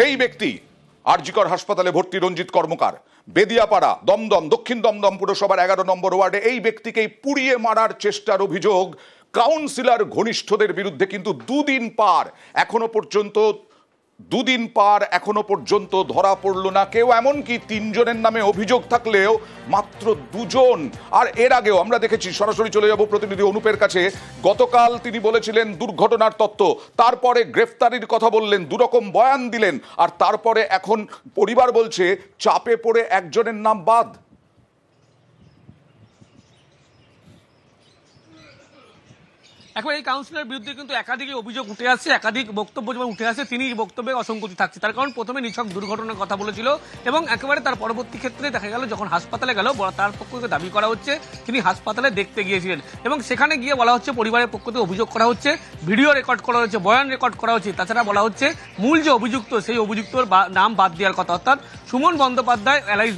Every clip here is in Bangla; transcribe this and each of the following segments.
এই ব্যক্তি আরজিকর হাসপাতালে ভর্তি রঞ্জিত কর্মকার, বেদিয়াপাড়া, দমদম, দক্ষিণ দমদম পুরসভার 11 নম্বর ওয়ার্ডে এই ব্যক্তিকে পুড়িয়ে মারার চেষ্টার অভিযোগ কাউন্সিলর ঘনিষ্ঠদের বিরুদ্ধে। কিন্তু দুদিন পার এখনো পর্যন্ত ধরা পড়ল না কেউ। এমনকি 3 জনের নামে অভিযোগ থাকলেও মাত্র 2 জন। আর এর আগেও আমরা দেখেছি, সরাসরি চলে যাব প্রতিনিধি অনুপের কাছে, গতকাল তিনি বলেছিলেন দুর্ঘটনার তত্ত্ব, তারপরে গ্রেফতারির কথা বললেন, দুরকম বয়ান দিলেন, আর তারপরে এখন পরিবার বলছে চাপে পড়ে একজনের নাম বাদ। এখন এই কাউন্সিলরের বিরুদ্ধে কিন্তু একাধিক অভিযোগ উঠে আসছে, একাধিক বক্তব্য যেমন উঠে আসছে, তিনি এই বক্তব্যে অসঙ্গতি থাকছে। তার কারণ প্রথমে নিছক দুর্ঘটনার কথা বলেছিল এবং একেবারে তার পরবর্তী ক্ষেত্রে দেখা গেল যখন হাসপাতালে গেল, তার পক্ষ থেকে দাবি করা হচ্ছে তিনি হাসপাতালে দেখতে গিয়েছিলেন এবং সেখানে গিয়ে বলা হচ্ছে, পরিবারের পক্ষ থেকে অভিযোগ করা হচ্ছে, ভিডিও রেকর্ড করা হচ্ছে, বয়ান রেকর্ড করা হচ্ছে। তাছাড়া বলা হচ্ছে মূল যে অভিযুক্ত সেই অভিযুক্তর নাম বাদ দেওয়ার কথা, অর্থাৎ সুমন বন্দ্যোপাধ্যায় এলাইস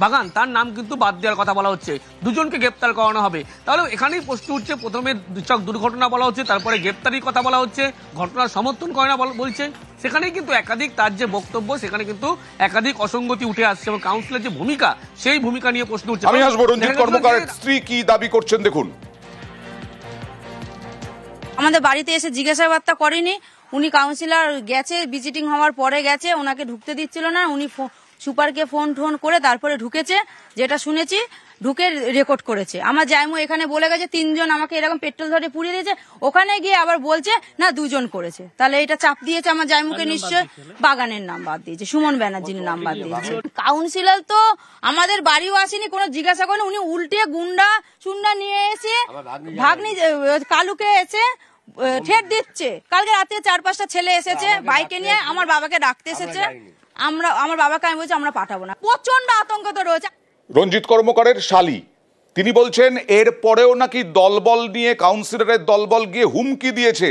বাগান, তার নাম কিন্তু বাদ দেওয়ার কথা বলা হচ্ছে। দুজনকে গ্রেপ্তার করানো হবে। তাহলে এখানেই প্রশ্ন উঠছে, প্রথমে নিছক দুর্ঘটনা বলা হচ্ছে, তারপরে গ্রেপ্তারির কথা বলা হচ্ছে, ঘটনার সমর্থন করে না বলছে। সেখানেই কিন্তু একাধিক তার যে বক্তব্য, সেখানে কিন্তু একাধিক অসঙ্গতি উঠে আসছে এবং কাউন্সিলের যে ভূমিকা, সেই ভূমিকা নিয়ে প্রশ্ন উঠছে। আমি আসবো রঞ্জিত কর্মকারের স্ত্রী কি দাবি করছেন দেখুন। আমাদের বাড়িতে এসে জিজ্ঞাসাবাদটা করেনি, উনি কাউন্সিলর গেছে, ভিজিটিং হওয়ার পরে গেছে, ওনাকে ঢুকতে দিচ্ছিল না, উনি সুপারকে ফোন করে তারপরে ঢুকেছে, যেটা শুনেছি ঢুকে রেকর্ড করেছে। আমার জায়মু এখানে বলে গেছে 3 জন আমাকে এরকম পেট্রোল ধরে পুড়িয়ে দিয়েছে, ওখানে গিয়ে আবার বলছে না 2 জন করেছে। তাহলে এটা চাপ দিয়েছে আমার জায়মুকে, নিশ্চয় বাগানের নাম বাদ দিয়েছে, সুমন ব্যানার্জির নাম বাদ দিয়েছে। কাউন্সিলর তো আমাদের বাড়িও আসেনি, কোনো জিজ্ঞাসা করেনি, উনি উল্টে গুন্ডা নিয়ে এসে ভাগ্নি কালুকে এসে ঠেট দিচ্ছে। কালকে রাতে 4-5টা ছেলে এসেছে বাইকে নিয়ে, আমার বাবাকে ডাকতে এসেছে। আমার বাবাকে আমি বলছি আমরা পাঠাবো না। প্রচন্ড আতঙ্ক তো রয়েছে। রঞ্জিত কর্মকারের শালী তিনি বলছেন এর পরেও নাকি দলবল নিয়ে, কাউন্সিলরের দলবল গিয়ে হুমকি দিয়েছে।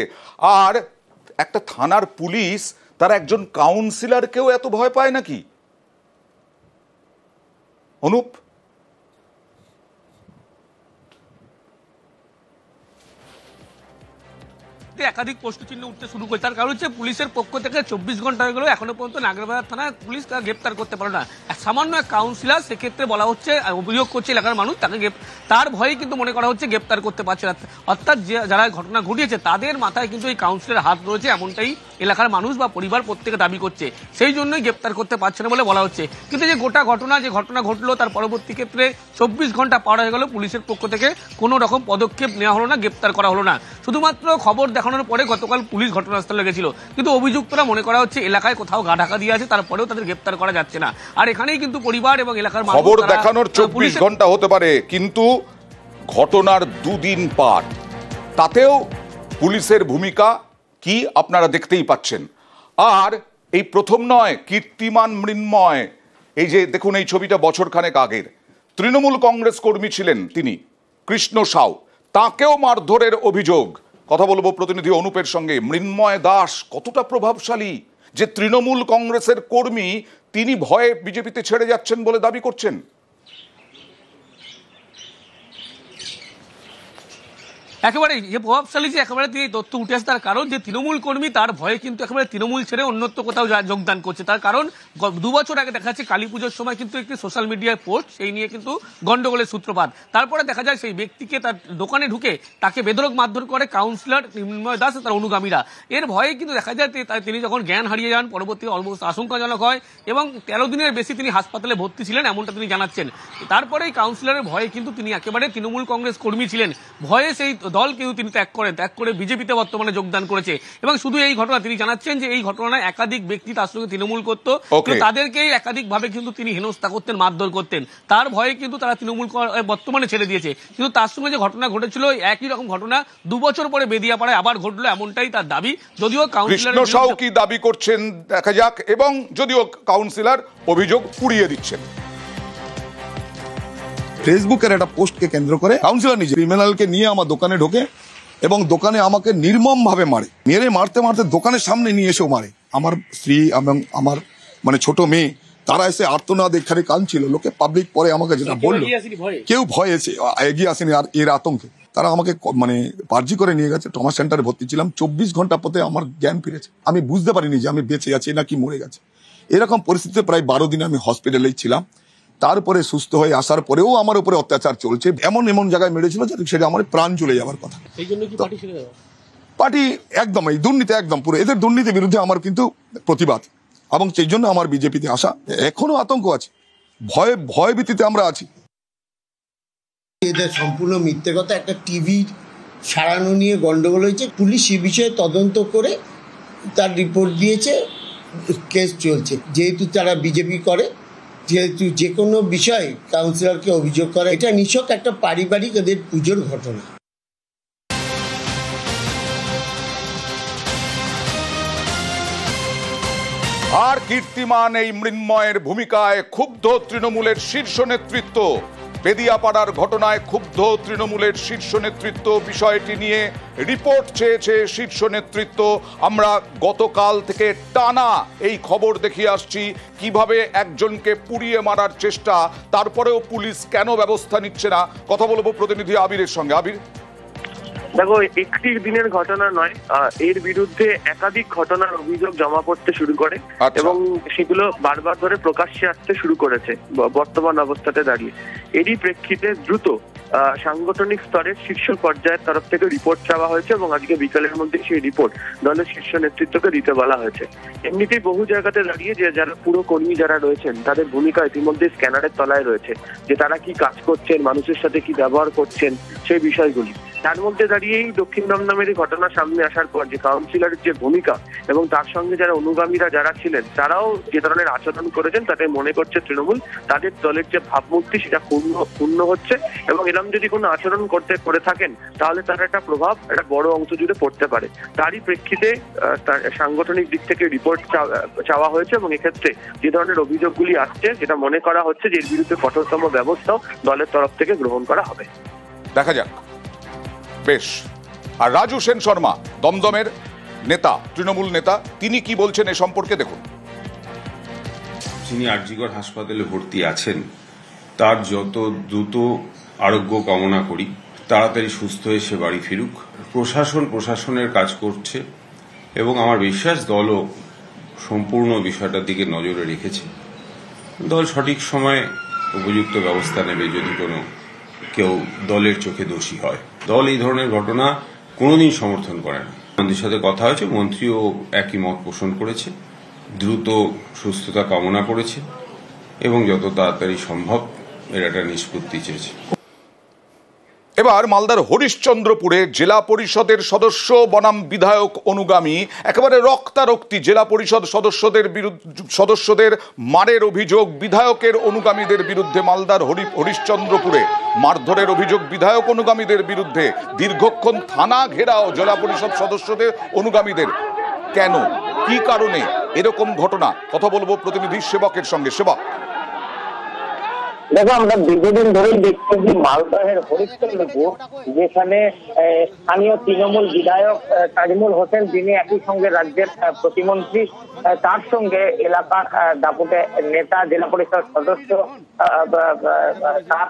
আর একটা থানার পুলিশ তার একজন কাউন্সিলরকেও এত ভয় পায় নাকি? অনুপ, একাধিক প্রশ্নচিহ্ন উঠতে শুরু করে। তার কারণ হচ্ছে পুলিশের পক্ষ থেকে 24 ঘন্টা হয়ে গেল, এখনো পর্যন্ত নাগরবাজার থানায় পুলিশ তাকে গ্রেপ্তার করতে পারে না। সামান্য এক কাউন্সিলর, সেক্ষেত্রে বলা হচ্ছে, অভিযোগ করছে এলাকার মানুষ, তাকে তার ভয়ে কিন্তু মনে করা হচ্ছে গ্রেপ্তার করতে পারছে না। অর্থাৎ যারা ঘটনা ঘটিয়েছে তাদের মাথায় কিন্তু এই কাউন্সিলরের হাত রয়েছে, এমনটাই এলাকার মানুষ বা পরিবার প্রত্যেকে দাবি করছে। সেই জন্যই গ্রেপ্তার করতে পারছে না বলে বলা হচ্ছে। কিন্তু যে ঘটনা ঘটলো তার পরবর্তী ক্ষেত্রে 24 ঘন্টা পার হয়ে গেল, পুলিশের পক্ষ থেকে কোনো রকম পদক্ষেপ নেওয়া হলো না, গ্রেপ্তার করা হলো না। শুধুমাত্র খবর দেখানোর পরে গতকাল পুলিশ ঘটনাস্থলে গেছিল, কিন্তু অভিযুক্তরা মনে করা হচ্ছে এলাকায় কোথাও গা ঢাকা দিয়ে আছে, তারপরেও তাদের গ্রেপ্তার করা যাচ্ছে না। আর এখানেই কিন্তু পরিবার এবং এলাকার মানুষ, খবর দেখানোর 24 ঘন্টা হতে পারে, কিন্তু ঘটনার 2 দিন পার, তাতেও পুলিশের ভূমিকা কি আপনারা দেখতেই পাচ্ছেন। আর এই প্রথম নয়, কীর্তিমান মৃন্ময়, এই যে দেখুন এই ছবিটা বছরখানেক আগের, তৃণমূল কংগ্রেস কর্মী ছিলেন তিনি, কৃষ্ণ সাউ, তাকেও মারধরের অভিযোগ। কথা বলবো প্রতিনিধি অনুপের সঙ্গে। মৃন্ময় দাস কতটা প্রভাবশালী যে তৃণমূল কংগ্রেসের কর্মী, তিনি ভয়ে বিজেপিতে ছেড়ে যাচ্ছেন বলে দাবি করছেন। একেবারে যে প্রভাবশালী, যে একেবারে তিনি তথ্য উঠে আসে, তার কারণ যে তৃণমূল কর্মী তার ভয়ে কিন্তু একেবারে তৃণমূল ছেড়ে অন্যত্র কোথাও যোগদান করছে। তার কারণ 2 বছর আগে দেখা যাচ্ছে কালী পুজোর সময় কিন্তু একটি সোশ্যাল মিডিয়ায় পোস্ট, সেই নিয়ে কিন্তু গন্ডগোলের সূত্রপাত। তারপরে দেখা যায় সেই ব্যক্তিকে তার দোকানে ঢুকে তাকে বেধড়ক মারধর করে কাউন্সিলর মৃন্ময় দাস তার অনুগামীরা। এর ভয়ে কিন্তু দেখা যায় তিনি যখন জ্ঞান হারিয়ে যান, পরবর্তী অলমোস্ট আশঙ্কাজনক হয় এবং 13 দিনের বেশি তিনি হাসপাতালে ভর্তি ছিলেন, এমনটা তিনি জানাচ্ছেন। তারপরে এই কাউন্সিলরের ভয়ে কিন্তু তিনি একেবারে তৃণমূল কংগ্রেস কর্মী ছিলেন, ভয়ে সেই দল কিন্তু তিনি ত্যাগ করে বিজেপিতে বর্তমানে যোগদান করেছে। এবং শুধু এই ঘটনা, তিনি জানাচ্ছেন যে এই ঘটনায় একাধিক ব্যক্তি তার সঙ্গে তৃণমূল করতো, তাদেরকেই একাধিকভাবে কিন্তু তিনি হেনস্থা করতেন, মারধর করতেন। তার ভয়ে কিন্তু তারা তৃণমূল বর্তমানে ছেড়ে দিয়েছে। কিন্তু তার সঙ্গে যে ঘটনা ঘটেছিল, একই রকম ঘটনা 2 বছর পরে বেদিয়াপাড়ায় আবার ঘটলো, এমনটাই তার দাবি। যদিও কৃষ্ণ সাউ কি দাবি করছেন দেখা যাক, এবং যদিও কাউন্সিলর অভিযোগ পুড়িয়ে দিচ্ছেন। ফেসবুকের একটা পোস্টকে কেন্দ্র করে কাউন্সিলর নিজে ক্রিমিনালকে নিয়ে আমার দোকানে ঢোকে এবং দোকানে আমাকে নির্মম ভাবে মারতে মারতে দোকানের সামনে নিয়ে এসেও মারে। আমার স্ত্রী এবং আমার ছোট মেয়ে, তারা এসে আর্তনাদ এখানে কাঁদছিল। লোকে পাবলিক পরে আমাকে যেটা বললো, কেউ ভয় এসে এগিয়ে আসেনি আর এর আতঙ্কে। তারা আমাকে মানে পার্জি করে নিয়ে গেছে, ট্রমা সেন্টারে ভর্তি ছিলাম। 24 ঘন্টা পথে আমার জ্ঞান ফিরেছে, আমি বুঝতে পারিনি যে আমি বেঁচে আছি নাকি মরে গেছে। এরকম পরিস্থিতিতে প্রায় 12 দিন আমি হসপিটালেই ছিলাম। তারপরে সুস্থ হয়ে আসার পরেও আমার উপরে অত্যাচার চলছে, এমন এমন জায়গায় মেরেছিল যে সেটা আমার প্রাণ চলে যাওয়ার কথা। পার্টি একদম এই দুর্নীতি, একদম পুরো এদের দুর্নীতির বিরুদ্ধে আমার কিন্তু প্রতিবাদ, এবং সেই জন্য আমার বিজেপিতে আসা। এখনো আতঙ্ক আছে, ভয় ভীতিতে আমরা আছি। এদের সম্পূর্ণ মিথ্যে কথা। একটা টিভি সারানো নিয়ে গন্ডগোল হয়েছে, পুলিশ এই বিষয়ে তদন্ত করে তার রিপোর্ট দিয়েছে, কেস চলছে। যেহেতু তারা বিজেপি করে, যেহেতু যে কোনো বিষয়ে কাউন্সিলরকে অভিযোগ করে, এটা নিছক একটা পারিবারিক এদের পুজোর ঘটনা। আর কীর্তিমান এই মৃন্ময়ের ভূমিকায় ক্ষুব্ধ তৃণমূলের শীর্ষ নেতৃত্ব। বেদিয়াপাড়ার ঘটনায় ক্ষুব্ধ তৃণমূলের শীর্ষ নেতৃত্ব, বিষয়টি নিয়ে রিপোর্ট চেয়েছে শীর্ষ নেতৃত্ব। আমরা গতকাল থেকে টানা এই খবর দেখিয়ে আসছি কিভাবে একজনকে পুড়িয়ে মারার চেষ্টা, তারপরেও পুলিশ কেন ব্যবস্থা নিচ্ছে না। কথা বলবো প্রতিনিধি আবিরের সঙ্গে। আবির, দেখো, একটি দিনের ঘটনা নয়, এর বিরুদ্ধে একাধিক ঘটনার অভিযোগ জমা পড়তে শুরু করে এবং সেগুলো বারবার ধরে প্রকাশ্যে আসতে শুরু করেছে বর্তমান অবস্থাতে দাঁড়িয়ে। এরই প্রেক্ষিতে দ্রুত সাংগঠনিক স্তরের শীর্ষ পর্যায়ের তরফ থেকে রিপোর্ট চাওয়া হয়েছে এবং আজকে বিকালের মধ্যে সেই রিপোর্ট দলের শীর্ষ নেতৃত্বকে দিতে বলা হয়েছে। এমনিতেই বহু জায়গাতে দাঁড়িয়ে যে যারা পুরো কর্মী যারা রয়েছেন তাদের ভূমিকা ইতিমধ্যে স্ক্যানারের তলায় রয়েছে, যে তারা কি কাজ করছেন, মানুষের সাথে কি ব্যবহার করছেন, সেই বিষয়গুলি। তার মধ্যে দাঁড়িয়েই দক্ষিণ দমদমের ঘটনা সামনে আসার পর যে কাউন্সিলরের যে ভূমিকা এবং তার সঙ্গে যারা অনুগামীরা যারা ছিলেন তারাও যে ধরনের আচরণ করেছেন, তাতে মনে করছে তৃণমূল তাদের দলের যে ভাবমূর্তি সেটা ক্ষুণ্ণ হচ্ছে, এবং এরকম যদি কোনো আচরণ করে থাকেন তাহলে তার একটা প্রভাব একটা বড় অংশ জুড়ে পড়তে পারে। তারই প্রেক্ষিতে সাংগঠনিক দিক থেকে রিপোর্ট চাওয়া হয়েছে এবং এক্ষেত্রে যে ধরনের অভিযোগগুলি আসছে সেটা মনে করা হচ্ছে যে এর বিরুদ্ধে কঠোরতম ব্যবস্থাও দলের তরফ থেকে গ্রহণ করা হবে। দেখা যাক। বেশ। আর রাজু সেন শর্মা, দমদমের নেতা, তৃণমূল নেতা, তিনি কি বলছেন এ সম্পর্কে দেখুন। যিনি আরজিকর হাসপাতালে ভর্তি আছেন তার যত দ্রুত আরোগ্য কামনা করি, তাড়াতাড়ি সুস্থ হয়ে সে বাড়ি ফিরুক। প্রশাসনের কাজ করছে এবং আমার বিশ্বাস দলও সম্পূর্ণ বিষয়টার দিকে নজরে রেখেছে। দল সঠিক সময়ে উপযুক্ত ব্যবস্থা নেবে যদি কোনো কেউ দলের চোখে দোষী হয়। দল এই ধরনের ঘটনা কোনোদিন সমর্থন করে না। মন্ত্রীর সাথে কথা হয়েছে, মন্ত্রীও একই মত পোষণ করেছে, দ্রুত সুস্থতা কামনা করেছে এবং যত তাড়াতাড়ি সম্ভব এর একটা নিষ্পত্তি চেয়েছে। এবার মালদার হরিশ্চন্দ্রপুরে জেলা পরিষদের সদস্য বনাম বিধায়ক অনুগামী একেবারে রক্তারক্তি, জেলা পরিষদ সদস্যদের মারের অভিযোগ বিধায়কের অনুগামীদের বিরুদ্ধে। মালদার হরিশ্চন্দ্রপুরে মারধরের অভিযোগ বিধায়ক অনুগামীদের বিরুদ্ধে। দীর্ঘক্ষণ থানা ঘেরাও জেলা পরিষদ সদস্যদের অনুগামীদের। কেন, কি কারণে এরকম ঘটনা? কথা বলবো প্রতিনিধি সেবকের সঙ্গে। সেবক, দেখো, আমরা দীর্ঘদিন ধরেই দেখছি যে মালদহের হরিশ্চন্দ্রপুর, যেখানে স্থানীয় তৃণমূল বিধায়ক তাজমুল হোসেন, যিনি একই সঙ্গে রাজ্যের প্রতিমন্ত্রী, তার সঙ্গে এলাকার দাপুটে নেতা জেলা পরিষদ সদস্য, তার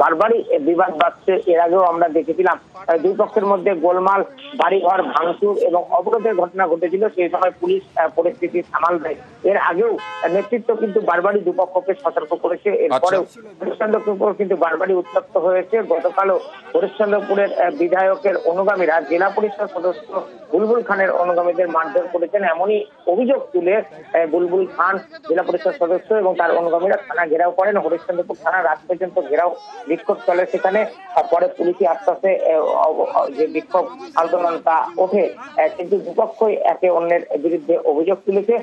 বারবারই বিবাদ বাড়ছে। এর আগেও আমরা দেখেছিলাম দুই পক্ষের মধ্যে গোলমাল, বাড়িঘর ভাঙচুর এবং অবরোধের ঘটনা ঘটেছিল। সেই সময় পুলিশ পরিস্থিতি সামাল দেয়। এর আগেও নেতৃত্ব কিন্তু বারবারই দুপক্ষকে সতর্ক করেছে। এরপরেও হরিশ্চন্দ্রপুর কিন্তু বারবারই উত্তপ্ত হয়েছে। গতকালও হরিশ্চন্দ্রপুরের বিধায়কের অনুগামীরা জেলা পরিষদ সদস্য বুলবুল খানের অনুগামীদের মারধর করেছেন, এমনই অভিযোগ তুলে বুলবুল খান, জেলা পরিষদ সদস্য এবং তার অনুগামীরা থানা ঘেরাও করেন। হরিশ্চন্দ্রপুর থানা রাত পর্যন্ত ঘেরাও বিক্ষোভ চলে সেখানে। পরে পুলিশি আস্তে আস্তে যে বিক্ষোভ আন্দোলন তা ওঠে, কিন্তু দুপক্ষই একে অন্যের বিরুদ্ধে অভিযোগ তুলেছে।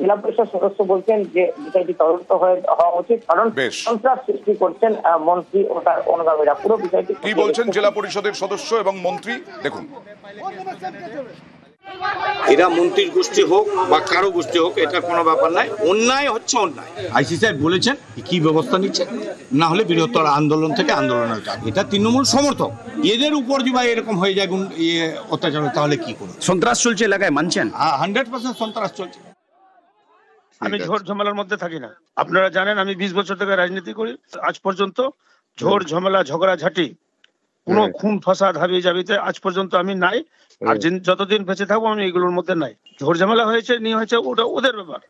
জেলা পরিষদ সদস্য বলছেন যে বিষয়টি তদন্ত হওয়া উচিত, কারণ সন্ত্রাস সৃষ্টি করছেন মন্ত্রী ও তার অনুগামীরা। পুরো বিষয়টি কি বলছেন জেলা পরিষদের সদস্য এবং মন্ত্রী, দেখুন। এরা মন্ত্রীর গোষ্ঠী হোক বা কারো গোষ্ঠী হোক, এটা কোনো ব্যাপার নাই। অন্যায় হচ্ছে অন্যায়। আইসি সাহেব বলেছেন কি ব্যবস্থা নিচ্ছে, না হলে বৃহত্তর আন্দোলন থেকে আন্দোলনের কাজ। এটা তৃণমূল সমর্থক, এদের উপর যদি এরকম হয়ে যায় অত্যাচার, তাহলে কি করবে? সন্ত্রাস চলছে এলাকায়, মানছেন? 100% সন্ত্রাস চলছে। আমি ঝড় ঝামেলার মধ্যে থাকি না। আপনারা জানেন আমি 20 বছর থেকে রাজনীতি করি। আজ পর্যন্ত ঝড় ঝামেলা ঝগড়াঝাটি কোনো খুন ফাসাদ হাবিয়ে যাবিতে আজ পর্যন্ত আমি নাই, আর যতদিন বেঁচে থাকবো আমি এগুলোর মধ্যে নাই। ঝড় ঝামেলা হয়েছে নিয়ে হয়েছে ওটা ওদের ব্যাপার।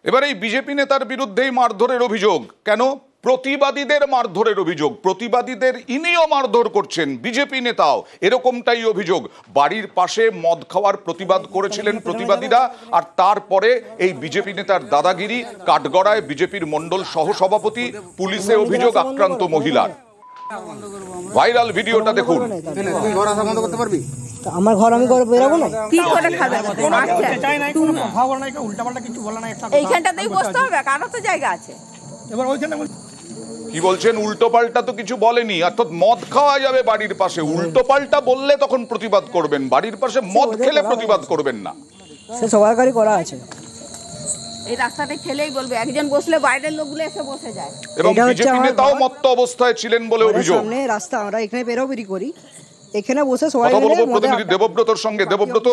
এবার এই বিজেপি নেতার বিরুদ্ধেই মারধরের অভিযোগ কেন? প্রতিবাদীদের মারধরের অভিযোগ, প্রতিবাদীদের ইনিও মারধর করছেন, বিজেপি নেতাও, এরকমটাই অভিযোগ। বাড়ির পাশে মদ খাওয়ার প্রতিবাদ করেছিলেন প্রতিবাদীরা, আর তারপরে এই বিজেপি নেতার দাদাগিরি। কাঠগড়ায় বিজেপির মণ্ডল সহসভাপতি, পুলিশে অভিযোগ আক্রান্ত মহিলার। ভাইরাল ভিডিওটা দেখুন। আমার ঘর আমি করে বেরোবো না, কি করে খাবে? এইখানটাতেই বসতে হবে, কারো তো জায়গা আছে। এবার ওইখানে কি বলছেন? উল্টো পাল্টা তো কিছু বলেনি, অর্থাৎ মদ খাওয়া যাবে বাড়ির পাশে, উল্টো পাল্টা বললে তখন প্রতিবাদ করবেন, বাড়ির পাশে মদ খেলে প্রতিবাদ করবেন না। সে সবাইকারই করা আছে। এই রাস্তাটা খেলেই বলবে, একজন বসলে বাইরের লোকগুলো এসে বসে যায়। এবং বিজেপি নেতাও মত্ত অবস্থায় ছিলেন বলে অভিযোগ। সামনে রাস্তা, আমরা এখানে বেরোবেরি করি, এখানে বসে সবাই কথা বলবো প্রতিনিধি দেবব্রতর সঙ্গে। দেবব্রত,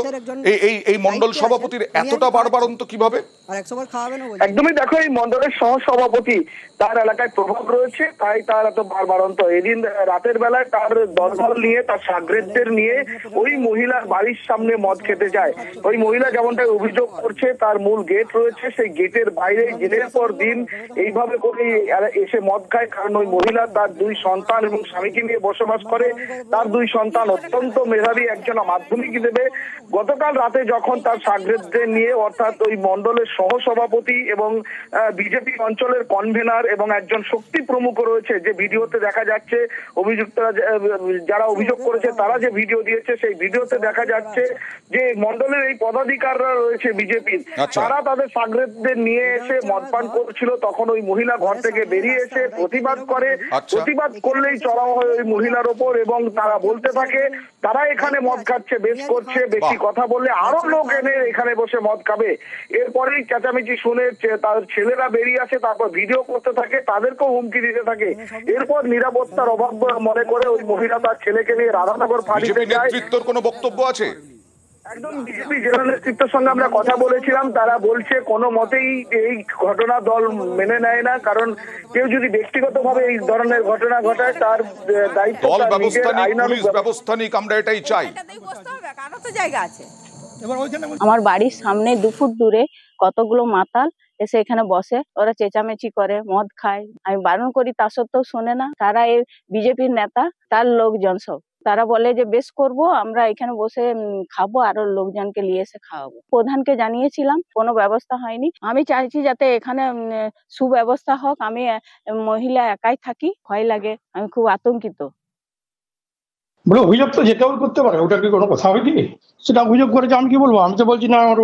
এই মণ্ডল সভাপতির এতটা বারবারন্ত কিভাবে? আর 100 বার খাওয়াবে না? একদমই, দেখো এই মণ্ডলের সহসভাপতি, তার এলাকায় প্রভাব রয়েছে, তাই তার এত বারবারন্ত। এদিন রাতের বেলায় তার দলবল নিয়ে, তার সাগরেদদের নিয়ে ওই মহিলার বাড়ির সামনে মদ খেতে যায়। ওই মহিলা যেমনটা অভিযোগ করছে, তার মূল গেট রয়েছে, সেই গেটের বাইরে দিনের পর দিন এইভাবে করে এসে মদ খায়। কারণ ওই মহিলা তার 2 সন্তান এবং স্বামীকে নিয়ে বসবাস করে। তার 2 সন্তান অত্যন্ত মেধাবী, একজন মাধ্যমিক দেবে। গতকাল রাতে যখন তার সাগরেদদের নিয়ে, অর্থাৎ ওই মণ্ডলের সহসভাপতি এবং বিজেপি অঞ্চলের কনভেনার এবং একজন শক্তি প্রমুখ রয়েছে, যে ভিডিওতে দেখা যাচ্ছে, অভিযুক্তরা যারা অভিযোগ করেছে তারা যে ভিডিও দিয়েছে, সেই ভিডিওতে দেখা যাচ্ছে যে মণ্ডলের এই পদাধিকাররা রয়েছে বিজেপির, তারা তাদের সাগরেদদের নিয়ে এসে মদপান করছিল। তখন ওই মহিলা ঘর থেকে বেরিয়ে এসে প্রতিবাদ করে। প্রতিবাদ করলেই চড়াও হয় ওই মহিলার ওপর, এবং তারা বলতে থাকে তারা এখানে মদ খাচ্ছে, বেশ করছে, বেশি কথা বললে আরো লোক এনে এখানে বসে মদ খাবে। এরপরেই চেঁচামেচি শুনে তার ছেলেরা বেরিয়ে আসে, তারপর ভিডিও করতে থাকে, তাদেরকেও হুমকি দিতে থাকে। এরপর নিরাপত্তার অভাব মনে করে ওই মহিলা তার ছেলেকে নিয়ে রাধানগর ফাঁড়িতে যায়। নেতৃত্বের কোনো বক্তব্য আছে? একদম, বিজেপি জেলা নেতৃত্বের সঙ্গে আমরা কথা বলেছিলাম, তারা বলছে কোনো মতেই এই ঘটনা দল মেনে নেয় না। কারণ কেউ যদি ব্যক্তিগতভাবে এই ধরনের ঘটনা ঘটায়, তার দায়িত্ব দল ব্যবস্থা নিক, পুলিশ ব্যবস্থা নিক, আমরা এটাই চাই। কারো তো জায়গা আছে। আমার বাড়ির সামনে 2 ফুট দূরে কতগুলো মাতাল এসে এখানে বসে, ওরা চেঁচামেচি করে, মদ খায়। আমি বারণ করি, তা সত্ত্বেও শোনে না। তারা এই বিজেপির নেতা, তার লোকজন সব, তারা বলে যে বেশ করব, আমরা এখানে বসে খাবো, আরো লোকজনকে নিয়ে এসে খাওয়াবো। প্রধানকে জানিয়েছিলাম, কোনো ব্যবস্থা হয়নি। আমি চাইছি যাতে এখানে সুব্যবস্থা হোক। আমি মহিলা একাই থাকি, ভয় লাগে, আমি খুব আতঙ্কিত। বলে অভিযোগ তো যে কেউ করতে পারে, ওটা কি কোনো কথা হয়নি? সেটা অভিযোগ করেছে, আমি কি বলবো? আমি তো বলছি না, আমার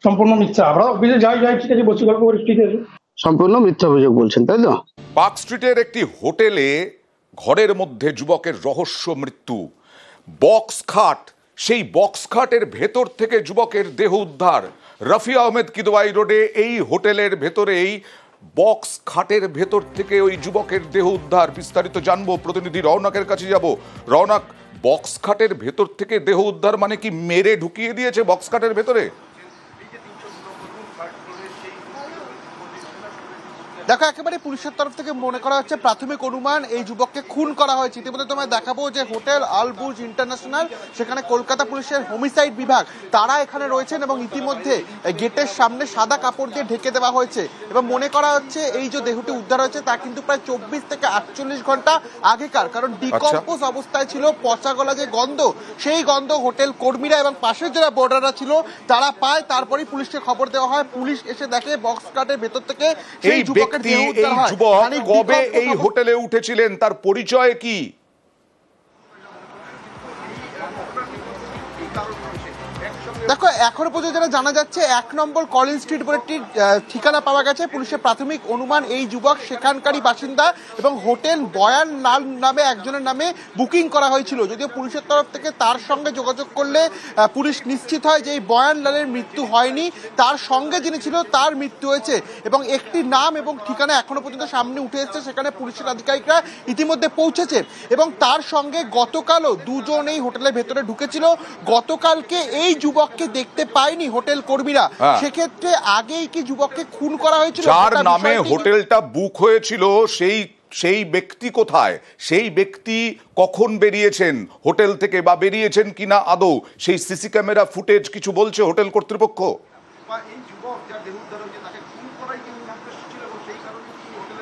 সম্পূর্ণ মিথ্যা। আমরা অফিসে যাই ঠিক আছে, বসে গল্প করি, ঠিক আছে। সম্পূর্ণ মিথ্যা অভিযোগ বলছেন, তাই তো? পার্ক স্ট্রিটের একটি হোটেলে ঘরের মধ্যে যুবকের রহস্য মৃত্যু। বক্স খাট, সেই বক্স খাটের ভেতর থেকে যুবকের দেহ উদ্ধার। রফি আহমেদ কিদওয়াই রোডে এই হোটেলের ভেতরেই বক্স খাটের ভেতর থেকে ওই যুবকের দেহ উদ্ধার। বিস্তারিত জানবো, প্রতিনিধি রওনাকের কাছে যাব। রওনাক, বক্স খাটের ভেতর থেকে দেহ উদ্ধার মানে কি মেরে ঢুকিয়ে দিয়েছে বক্স খাটের ভেতরে? দেখো, একেবারে পুলিশের তরফ থেকে মনে করা হচ্ছে, প্রাথমিক অনুমান এই যুবককে খুন করা হয়েছে। ইতিমধ্যে তোমায় দেখাবো যে হোটেল আলবুর্জ ইন্টারন্যাশনাল, সেখানে কলকাতা পুলিশের হোমিসাইড বিভাগ তারা এখানে রয়েছেন, এবং ইতিমধ্যে গেটের সামনে সাদা কাপড় দিয়ে ঢেকে দেওয়া হয়েছে। এবং মনে করা হচ্ছে এই যে দেহটি উদ্ধার হয়েছে তা কিন্তু প্রায় 24 থেকে 48 ঘন্টা আগেকার, কারণ ডিকম্পোজ অবস্থায় ছিল। পচা গলা যে গন্ধ, সেই গন্ধ হোটেল কর্মীরা এবং পাশের যারা বোর্ডাররা ছিল তারা পায়। তারপরেই পুলিশকে খবর দেওয়া হয়, পুলিশ এসে দেখে বক্স কাটের ভেতর থেকে সেই যুবক কবে এই হোটেলে উঠেছিলেন, তার পরিচয় কি? দেখো, এখনো পর্যন্ত যেটা জানা যাচ্ছে, 1 নম্বর কলিন স্ট্রিট বলে একটি ঠিকানা পাওয়া গেছে। পুলিশের প্রাথমিক অনুমান এই যুবক সেখানকারই বাসিন্দা, এবং হোটেল বয়ান লাল নামে একজনের নামে বুকিং করা হয়েছিল। যদিও পুলিশের তরফ থেকে তার সঙ্গে যোগাযোগ করলে পুলিশ নিশ্চিত হয় যে এই বয়ান লালের মৃত্যু হয়নি, তার সঙ্গে যিনি ছিল তার মৃত্যু হয়েছে। এবং একটি নাম এবং ঠিকানা এখনো পর্যন্ত সামনে উঠে এসেছে, সেখানে পুলিশের আধিকারিকরা ইতিমধ্যে পৌঁছেছে। এবং তার সঙ্গে গতকালও 2 জন এই হোটেলের ভেতরে ঢুকেছিল। গতকালকে এই যুবক দেখতে পায়নি হোটেল কর্মীরা, সেক্ষেত্রে আগেই কি যুবককে খুন করা হয়েছিল? যার নামে হোটেলটা বুক হয়েছিল সেই সেই ব্যক্তি কোথায়, সেই ব্যক্তি কখন বেরিয়েছেন হোটেল থেকে বা বেরিয়েছেন কিনা আদৌ সেই সিসি ক্যামেরা ফুটেজ কিছু বলছে হোটেল কর্তৃপক্ষ?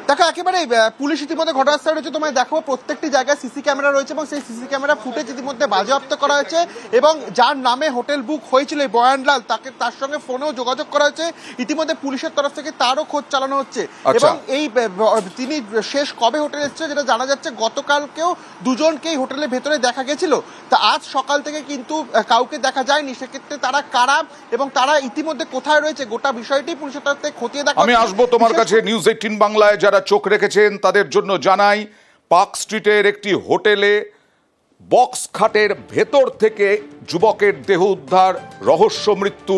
দেখো একেবারে পুলিশ ইতিমধ্যে ঘটনাস্থলে রয়েছে, তোমায় দেখো প্রত্যেকটি জায়গায় সিসি ক্যামেরা রয়েছে এবং সেই সিসি ক্যামেরা ফুটেজ ইতিমধ্যে বাজেয়াপ্ত করা হয়েছে এবং যার নামে হোটেল বুক হয়েছিল এই বয়ানলাল তার সঙ্গে ফোনেও যোগাযোগ করা হয়েছে। ইতিমধ্যে পুলিশের তরফ থেকে তারও খোঁজ চালানো হচ্ছে এবং এই তিনি শেষ কবে হোটেলে এসেছে যেটা জানা যাচ্ছে গতকালকেও দুজনকেই হোটেলের ভেতরে দেখা গেছিল। তা আজ সকাল থেকে কিন্তু কাউকে দেখা যায়নি। সেক্ষেত্রে তারা কারা এবং তারা ইতিমধ্যে কোথায় রয়েছে গোটা বিষয়টি পুলিশের তরফ থেকে খতিয়ে দেখা। আমি আসবো তোমার কাছে। নিউজ 18 বাংলায় যারা চোখ রেখেছেন তাদের জন্য জানাই, পার্ক স্ট্রিটের একটি হোটেলে বক্স খাটের ভেতর থেকে যুবকের দেহ উদ্ধার, রহস্য মৃত্যু।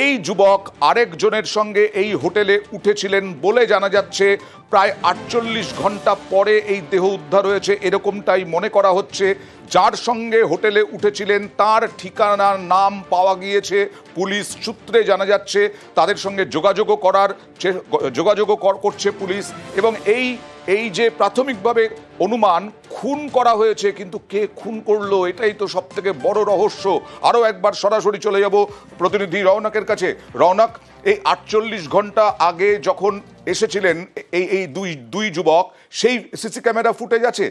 এই যুবক আরেকজনের সঙ্গে এই হোটেলে উঠেছিলেন বলে জানা যাচ্ছে। প্রায় 48 ঘন্টা পরে এই দেহ উদ্ধার হয়েছে এরকমটাই মনে করা হচ্ছে। যার সঙ্গে হোটেলে উঠেছিলেন তার ঠিকানার নাম পাওয়া গিয়েছে পুলিশ সূত্রে জানা যাচ্ছে। তাদের সঙ্গে যোগাযোগও করছে পুলিশ এবং এই যে প্রাথমিকভাবে অনুমান খুন করা হয়েছে, কিন্তু কে খুন করলো এটাই তো সব থেকে বড় রহস্য। আরও একবার সরাসরি চলে যাব প্রতিনিধি রওনকের কাছে। রওনক, এই 48 ঘন্টা আগে যখন এসেছিলেন এই দুই যুবক, সেই সিসি ক্যামেরা ফুটেজ আছে?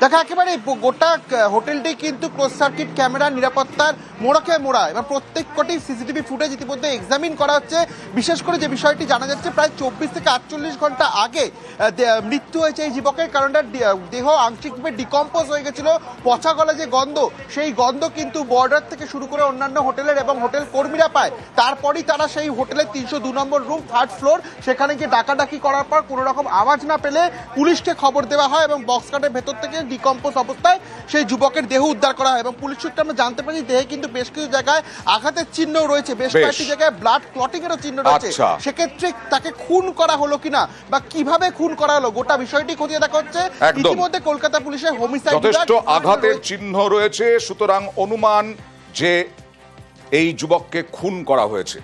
দেখা একেবারে গোটা হোটেলটি কিন্তু ক্লোজ সার্কিট ক্যামেরা নিরাপত্তার মোড়কে মোড়া এবং প্রত্যেকটি সিসিটিভি ফুটেজ ইতিমধ্যে এক্সামিন করা হচ্ছে। বিশেষ করে যে বিষয়টি জানা যাচ্ছে প্রায় 24 থেকে 48 ঘন্টা আগে মৃত্যু হয়েছে এই যুবকের, কারণ দেহ আংশিকভাবে ডিকম্পোজ হয়ে গেছিল। পচা গলা যে গন্ধ, সেই গন্ধ কিন্তু বর্ডার থেকে শুরু করে অন্যান্য হোটেলের এবং হোটেল কর্মীরা পায়। তারপরই তারা সেই হোটেলের 302 নম্বর রুম 3rd ফ্লোর সেখানে গিয়ে ডাকাডাকি করার পর কোনো রকম আওয়াজ না পেলে পুলিশকে খবর দেওয়া হয় এবং বক্স কাটের ভেতর থেকে ডিকম্পোজ অবস্থায় সেই যুবকের দেহ উদ্ধার করা হয় এবং পুলিশ সূত্রে আমরা জানতে পারি দেহে কিন্তু বেশ কিছু জায়গায় আঘাতের চিহ্ন রয়েছে, বেশ কয়েকটি জায়গায় ব্লাড ক্লটিং এরও চিহ্ন রয়েছে। সেক্ষেত্রে তাকে খুন করা হলো কিনা বা কিভাবে খুন করা হলো গোটা বিষয়টি খতিয়ে দেখা হচ্ছে। ইতিমধ্যে কলকাতা পুলিশের হোমিসাইড যথেষ্ট আঘাতের চিহ্ন রয়েছে, সুতরাং অনুমান যে এই যুবককে খুন করা হয়েছে।